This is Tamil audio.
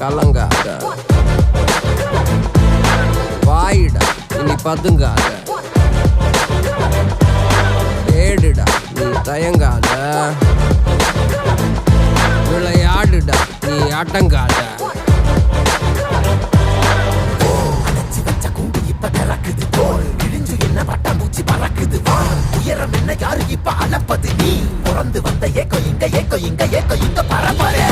கலங்காத, வாயிடா இனி பதுங்காத, தேடுடா நீ தயங்காத, விளையாடுடா நீ அடங்காத. உயரம் என்ன யாரு இப்ப அளப்பது நீ பிறந்து வந்த ஏக்கோ இங்க பரம்பரை